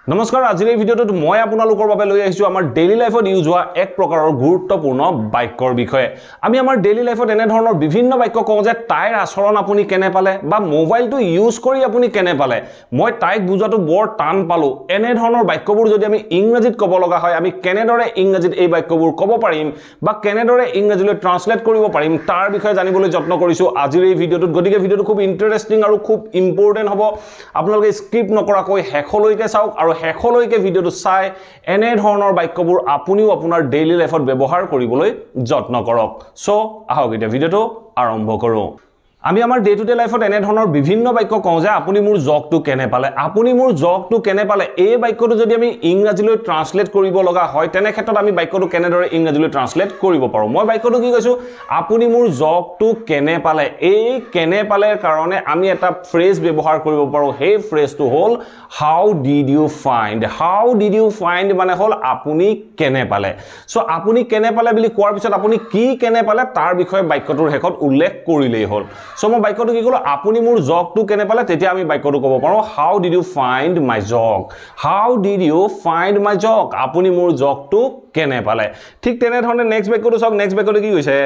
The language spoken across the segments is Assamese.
নমস্কাৰ আজিৰ এই ভিডিঅ'টোত মই আপোনালোকৰ বাবে লৈ আহিছো আমাৰ ডেইলি লাইফত ইউজ হোৱা এক প্ৰকাৰৰ গুৰুত্বপূৰ্ণ বাক্যৰ বিষয়ে আমি আমাৰ ডেইলি লাইফত এনে ধৰণৰ বিভিন্ন বাক্য কওঁ যে তাইৰ আচৰণ আপুনি কেনে পালে বা মোবাইলটো ইউজ কৰি আপুনি কেনে পালে মই তাইক বুজাটো বৰ টান পালো এনে ধৰণৰ বাক্যবোৰ যদি আমি ইংৰাজীত ক'ব লগা হয় আমি কেনেদৰে ইংৰাজীত এই বাক্যবোৰ ক'ব পাৰিম বা কেনেদৰে ইংৰাজীলৈ ট্ৰান্সলেট কৰিব পাৰিম তাৰ বিষয়ে জানিবলৈ যত্ন কৰিছো আজিৰ এই ভিডিঅ'টোত গতিকে ভিডিঅ'টো খুব ইন্টাৰেষ্টিং আৰু খুব ইম্পৰ্টেন্ট হ'ব আপোনালোকে স্কিপ নকৰাকৈ শেষলৈকে চাওক আৰু শেষলৈকে ভিডিঅ'টো চাই এনে ধৰণৰ বাক্যবোৰ আপুনিও আপোনাৰ ডেইলি লাইফত ব্যৱহাৰ কৰিবলৈ যত্ন কৰক সো আহক এতিয়া ভিডিঅ'টো আৰম্ভ কৰো আমি আমাৰ ডে টু ডে লাইফত এনে ধৰণৰ বিভিন্ন বাক্য কওঁ যে আপুনি মোৰ জকটো কেনে পালে আপুনি মোৰ জকটো কেনে পালে এই বাক্যটো যদি আমি ইংৰাজীলৈ ট্ৰান্সলেট কৰিব লগা হয় তেনে ক্ষেত্ৰত আমি বাক্যটো কেনেদৰে ইংৰাজীলৈ ট্ৰান্সলেট কৰিব পাৰো মই বাক্যটো কি কৈছো আপুনি মোৰ জকটো কেনে পালে এই কেনে পালেৰ কাৰণে আমি এটা ফ্ৰেজ ব্যৱহাৰ কৰিব পাৰো সেই ফ্ৰেজটো হ'ল হাউ ডিড ইউ ফাইন্ড মানে হ'ল আপুনি কেনে পালে সো আপুনি কেনে পালে বুলি কোৱাৰ পিছত আপুনি কি কেনে পালে তাৰ বিষয়ে বাক্যটোৰ শেষত উল্লেখ কৰিলেই হ'ল সো মই বাক্যটো কি কলো আপুনি মোৰ জকটো কেনে পালে তেতিয়া আমি বাক্যটো ক'ব পাৰো হাউ ডিড ইউ ফাইন্ড মাই জক আপুনি মোৰ জকটো কেনে পালে ঠিক তেনে ধৰণে নেক্সট বাক্যটো চাওক নেক্সট বাক্যটো কি কৈছে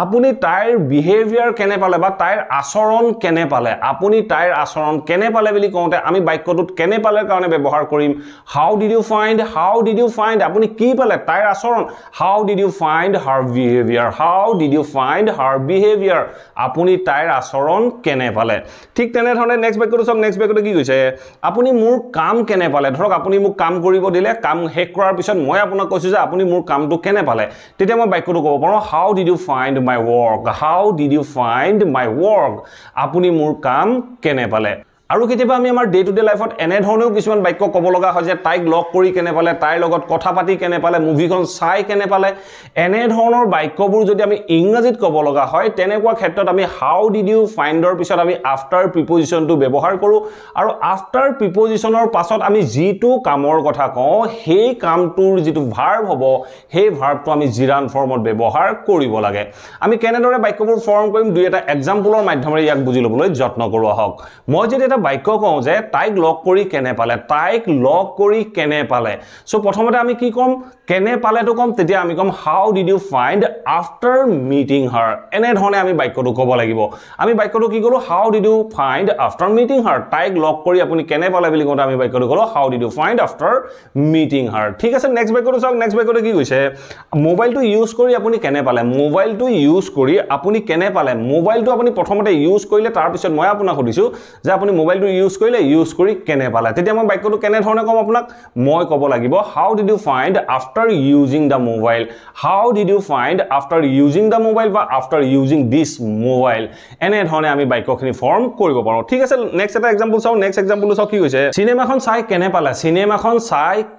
আপুনি তাইৰ বিহেভিয়াৰ কেনে পালে বা তাইৰ আচৰণ কেনে পালে আপুনি তাইৰ আচৰণ কেনে পালে বুলি কওঁতে আমি বাক্যটোত কেনে পালে কাৰণে ব্যৱহাৰ কৰিম হাউ ডিড ইউ ফাইন্ড আপুনি কি পালে তাইৰ আচৰণ how did you find her behaviour আপুনি তাইৰ আচৰণ কেনে পালে ঠিক তেনে ধৰণে নেক্সট বাক্যটো চাওক নেক্সট বাক্যটো কি কৈছে আপুনি মোৰ কাম কেনে পালে ধৰক আপুনি মোক কাম কৰিব দিলে কাম শেষ কৰাৰ পিছত মই আপোনাক কৈছো যে আপুনি মোৰ কামটো কেনে পালে তেতিয়া মই বাক্যটো ক'ব পাৰো how did you find my work আপুনি মোৰ কাম কেনে পালে আৰু কেতিয়াবা আমি আমাৰ ডে টু ডে লাইফত এনে ধৰণেও কিছুমান বাক্য ক'ব লগা হয় যে তাইক লগ কৰি কেনে পালে তাইৰ লগত কথা পাতি কেনে পালে মুভিখন চাই কেনে পালে এনে ধৰণৰ বাক্যবোৰ যদি আমি ইংৰাজীত ক'ব লগা হয় তেনেকুৱা ক্ষেত্ৰত আমি হাউ ডিড ইউ ফাইণ্ডৰ পিছত আমি আফটাৰ প্ৰিপজিশনটো ব্যৱহাৰ কৰোঁ আৰু আফটাৰ প্ৰিপজিশনৰ পাছত আমি যিটো কামৰ কথা কওঁ সেই কামটোৰ যিটো ভাৰ্ব হ'ব সেই ভাৰ্বটো আমি জিৰান ফৰ্মত ব্যৱহাৰ কৰিব লাগে আমি কেনেদৰে বাক্যবোৰ ফৰ্ম কৰিম দুই এটা এক্সাম্পলৰ মাধ্যমেৰে ইয়াক বুজি ল'বলৈ যত্ন কৰোঁ আহক মই যদি বাক্য কওঁ যে তাইক লগ কৰি কেনে পালে সো প্ৰথমতে আমি কি কম কেনে পালেটো কম তেতিয়া আমি কম how did you find after meeting her এনে ধৰণে আমি বাক্যটো ক'ব লাগিব আমি বাক্যটো কি কলো how did you find after meeting her তাইক লগ কৰি আপুনি কেনে পালে বুলি কওঁতে আমি বাক্যটো কলো how did you find after meeting her ঠিক আছে নেক্সট বাক্যটো চাওক নেক্সট বাক্যটো কি কৈছে মোবাইলটো ইউজ কৰি আপুনি কেনে পালে মোবাইলটো আপুনি প্ৰথমতে ইউজ কৰিলে তাৰ পিছত মই আপোনাক সুধিছো যে আপুনি মোবাইলটো ইউজ কৰি কেনে পালে তেতিয়া মই বাক্যটো কেনে ধৰণে কম আপোনাক মই ক'ব লাগিব how did you find after using the mobile বা আফটাৰ ইউজিং দিস মোবাইল এনে ধৰণে আমি বাক্যখিনি ফৰ্ম কৰিব পাৰো ঠিক আছে নেক্সট এটা এক্সাম্পল চাও নেক্সট এক্সাম্পলটো চাও কি কৈছে সিনেমাখন চাই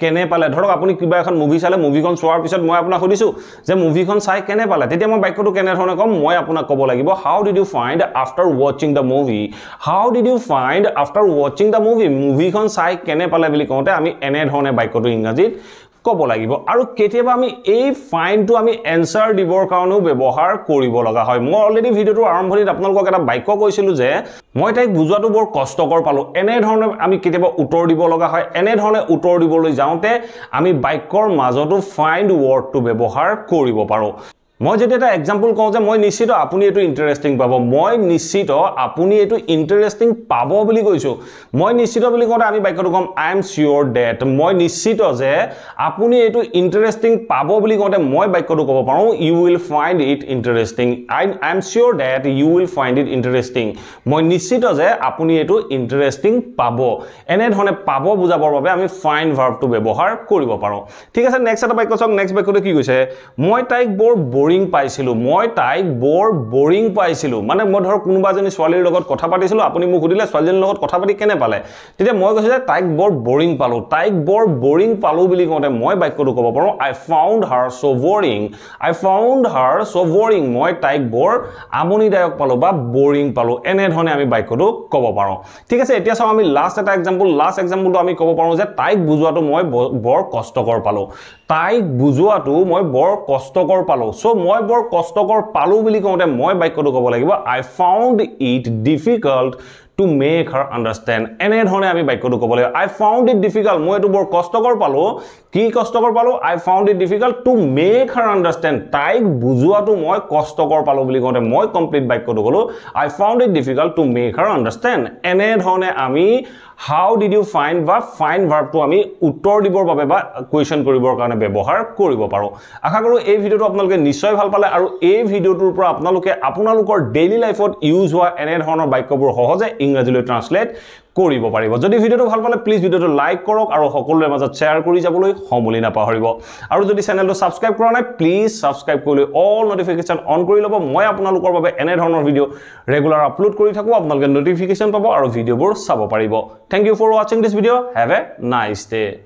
কেনে পালে ধৰক আপুনি কিবা এখন মুভি চালে মুভিখন চোৱাৰ পিছত মই আপোনাক সুধিছো যে মুভিখন চাই কেনে পালে তেতিয়া মই বাক্যটো কেনে ধৰণে কম মই আপোনাক ক'ব লাগিব how did you find after watching the movie মুভিখন চাই কেনে পালে বুলি কওঁতে আমি এনে ধৰণে বাক্যটো ইংৰাজীত ক'ব লাগিব আৰু কেতিয়াবা আমি এই ফাইনটো আমি এনসাৰ দিবৰ কাৰণেও ব্যৱহাৰ কৰিব লগা হয় মই অলৰেডি ভিডিওটোৰ আৰম্ভণিত আপোনালোকক এটা বাক্য কৈছিলো যে মই তাইক বুজোৱাটো বৰ কষ্টকৰ পালো এনে ধৰণে আমি কেতিয়াবা উত্তৰ দিব লগা হয় এনে ধৰণে উত্তৰ দিবলৈ যাওঁতে আমি বাক্যৰ মাজতো ফাইন্ড ৱৰ্ডটো ব্যৱহাৰ কৰিব পাৰো মই যদি এটা এক্সাম্পল কওঁ যে মই নিশ্চিত আপুনি এটো ইন্টাৰেষ্টিং পাব বুলি কৈছো মই নিশ্চিত বুলি কওঁতে আমি বাক্যটো কম আই এম শিওৰ ডেট মই নিশ্চিত যে আপুনি এটো ইন্টাৰেষ্টিং পাব বুলি কওঁতে মই বাক্যটো ক'ব পাৰো you will find it interesting I am sure that you will find it interesting মই নিশ্চিত যে আপুনি এটো ইন্টাৰেষ্টিং পাব এনে ধৰণে পাব বুজাবৰ বাবে আমি ফাইন্ড ভাৰ্বটো ব্যৱহাৰ কৰিব পাৰো ঠিক আছে নেক্সট এটা বাক্য চাওক নেক্সট বাক্যটো কি কৈছে মই তাইক বৰ বোৰিং পাইছিলো মানে মই ধৰ কোনোবা এজনী ছোৱালীৰ লগত কথা পাতিছিলো আপুনি মোক সুধিলে ছোৱালীজনীৰ লগত কথা পাতি কেনে পালে তেতিয়া মই কৈছো যে তাইক বৰ বোৰিং পালো বুলি কওঁতে মই বাক্যটো ক'ব পাৰো আই ফাউণ্ড হাৰ সো বোৰিং মই তাইক বৰ আমনিদায়ক পালো বা বোৰিং পালো এনে ধৰণে আমি বাক্যটো ক'ব পাৰো ঠিক আছে এতিয়া চাও আমি লাষ্ট এক্সাম্পলটো আমি ক'ব পাৰো যে তাইক বুজোৱাটো মই বৰ কষ্টকৰ পালো সো মই বৰ কষ্টকৰ পালো বুলি কওঁতে মই বাক্যটো ক'ব লাগিব I found it difficult to make her understand এনে ধৰণে আমি বাক্যটো ক'ব লাগিব I found it difficult মই এটো বৰ কষ্টকৰ পালো কি কষ্টকৰ পালো I found it difficult to make her understand তাইক বুজোৱাটো মই কষ্টকৰ পালো বুলি কওঁতে মই কমপ্লিট বাক্যটো ক'লো I found it difficult to make her understand এনে ধৰণে আমি how did you find বা find verb to আমি উত্তৰ দিবৰ বাবে বা কোৱেশ্চন কৰিবৰ কাৰণে ব্যৱহাৰ কৰিব পাৰো আশা কৰো এই ভিডিওটো আপোনালোকে নিশ্চয় ভাল পালে আৰু এই ভিডিওটোৰ পৰা আপোনালোকে আপোনালোকৰ ডেইলি লাইফত ইউজ হোৱা এনে ধৰণৰ বাক্যবোৰ সহজে ইংৰাজীলৈ ট্ৰান্সলেট কৰিব পাৰিব যদি ভিডিওটো ভাল পালে প্লিজ ভিডিওটো লাইক কৰক আৰু সকলোৰে মাজত শেয়াৰ কৰি যাবলৈ সমলি নাপাহৰিব আৰু যদি চেনেলটো সাবস্ক্ৰাইব কৰা নাই প্লিজ সাবস্ক্ৰাইব কৰি অল নটিফিকেশন অন কৰি ল'ব মই আপোনালোকৰ বাবে এনে ধৰণৰ ভিডিও ৰেগুলাৰ আপলোড কৰি থাকো আপোনালোকে নটিফিকেশন পাব আৰু ভিডিওবোৰ চাব পাৰিব thank you for watching this video have a nice day